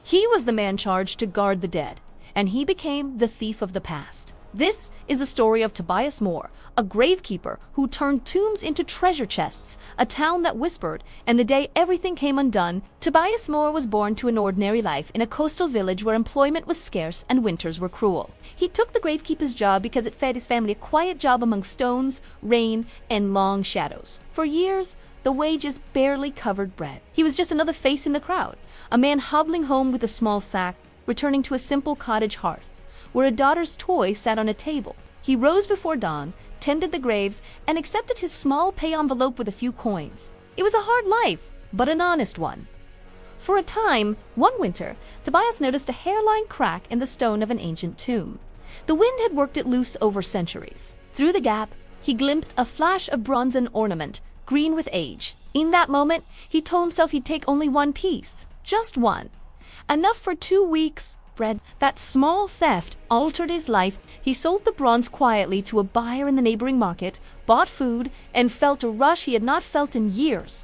He was the man charged to guard the dead, and he became the thief of the past. This is the story of Tobias Moor, a gravekeeper who turned tombs into treasure chests, a town that whispered, and the day everything came undone. Tobias Moor was born to an ordinary life in a coastal village where employment was scarce and winters were cruel. He took the gravekeeper's job because it fed his family a quiet job among stones, rain, and long shadows. For years, the wages barely covered bread. He was just another face in the crowd, a man hobbling home with a small sack, returning to a simple cottage hearth, where a daughter's toy sat on a table. He rose before dawn, tended the graves, and accepted his small pay envelope with a few coins. It was a hard life, but an honest one. For a time, one winter, Tobias noticed a hairline crack in the stone of an ancient tomb. The wind had worked it loose over centuries. Through the gap, he glimpsed a flash of bronzen ornament, green with age. In that moment, he told himself he'd take only one piece. Just one. Enough for 2 weeks' bread. That small theft altered his life. He sold the bronze quietly to a buyer in the neighboring market, bought food, and felt a rush he had not felt in years.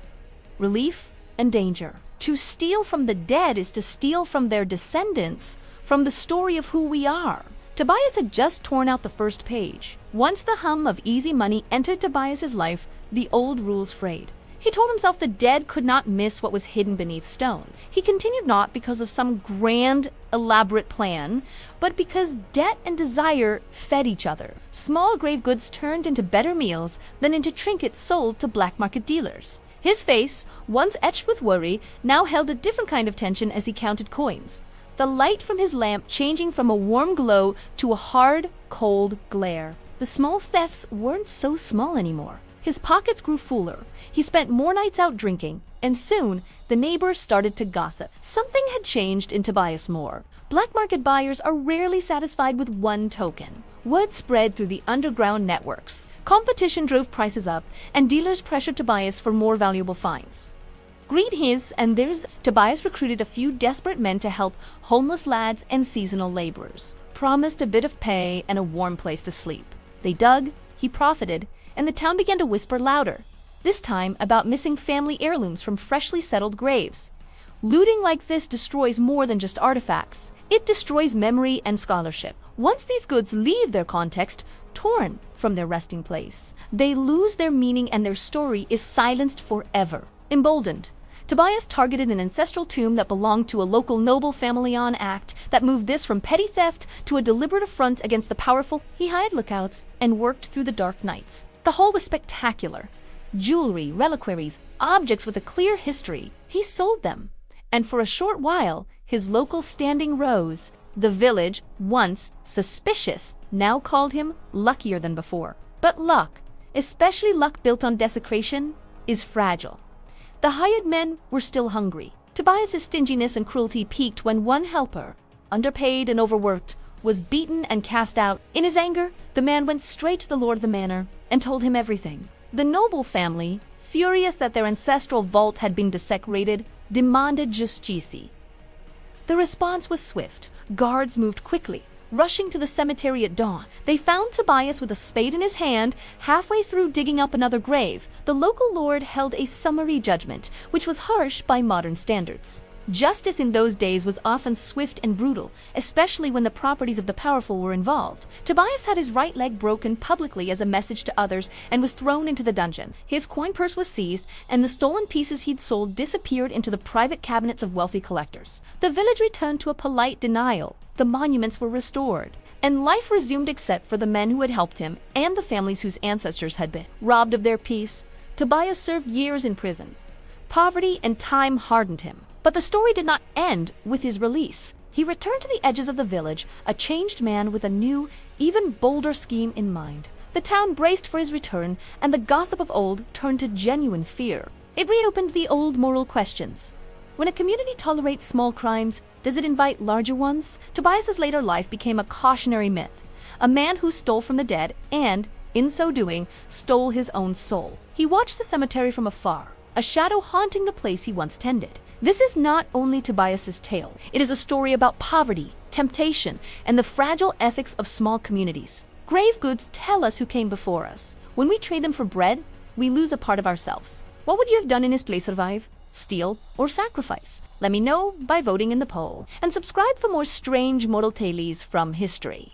Relief and danger. To steal from the dead is to steal from their descendants, from the story of who we are. Tobias had just torn out the first page. Once the hum of easy money entered Tobias's life, the old rules frayed. He told himself the dead could not miss what was hidden beneath stone. He continued not because of some grand, elaborate plan, but because debt and desire fed each other. Small grave goods turned into better meals than into trinkets sold to black market dealers. His face, once etched with worry, now held a different kind of tension as he counted coins. The light from his lamp changing from a warm glow to a hard, cold glare. The small thefts weren't so small anymore. His pockets grew fuller. He spent more nights out drinking, and soon the neighbors started to gossip. Something had changed in Tobias Moor. Black market buyers are rarely satisfied with one token. Word spread through the underground networks. Competition drove prices up, and dealers pressured Tobias for more valuable finds. Greed his and theirs, Tobias recruited a few desperate men to help homeless lads and seasonal laborers, promised a bit of pay and a warm place to sleep. They dug, he profited, and the town began to whisper louder, this time about missing family heirlooms from freshly settled graves. Looting like this destroys more than just artifacts. It destroys memory and scholarship. Once these goods leave their context, torn from their resting place, they lose their meaning and their story is silenced forever. Emboldened, Tobias targeted an ancestral tomb that belonged to a local noble family on act that moved this from petty theft to a deliberate affront against the powerful. He hired lookouts and worked through the dark nights. The haul was spectacular. Jewelry, reliquaries, objects with a clear history. He sold them. And for a short while, his local standing rose. The village, once suspicious, now called him luckier than before. But luck, especially luck built on desecration, is fragile. The hired men were still hungry. Tobias's stinginess and cruelty peaked when one helper, underpaid and overworked, was beaten and cast out. In his anger, the man went straight to the lord of the manor and told him everything. The noble family, furious that their ancestral vault had been desecrated, demanded justice. The response was swift. Guards moved quickly. Rushing to the cemetery at dawn, they found Tobias with a spade in his hand, halfway through digging up another grave. The local lord held a summary judgment, which was harsh by modern standards. Justice in those days was often swift and brutal, especially when the properties of the powerful were involved. Tobias had his right leg broken publicly as a message to others and was thrown into the dungeon. His coin purse was seized, and the stolen pieces he'd sold disappeared into the private cabinets of wealthy collectors. The village returned to a polite denial. The monuments were restored, and life resumed except for the men who had helped him and the families whose ancestors had been robbed of their peace. Tobias served years in prison. Poverty and time hardened him. But the story did not end with his release. He returned to the edges of the village, a changed man with a new, even bolder scheme in mind. The town braced for his return, and the gossip of old turned to genuine fear. It reopened the old moral questions. When a community tolerates small crimes, does it invite larger ones? Tobias's later life became a cautionary myth. A man who stole from the dead and, in so doing, stole his own soul. He watched the cemetery from afar, a shadow haunting the place he once tended. This is not only Tobias's tale. It is a story about poverty, temptation, and the fragile ethics of small communities. Grave goods tell us who came before us. When we trade them for bread, we lose a part of ourselves. What would you have done in his place, survive? steal, or sacrifice? Let me know by voting in the poll. And subscribe for more strange mortal tales from history.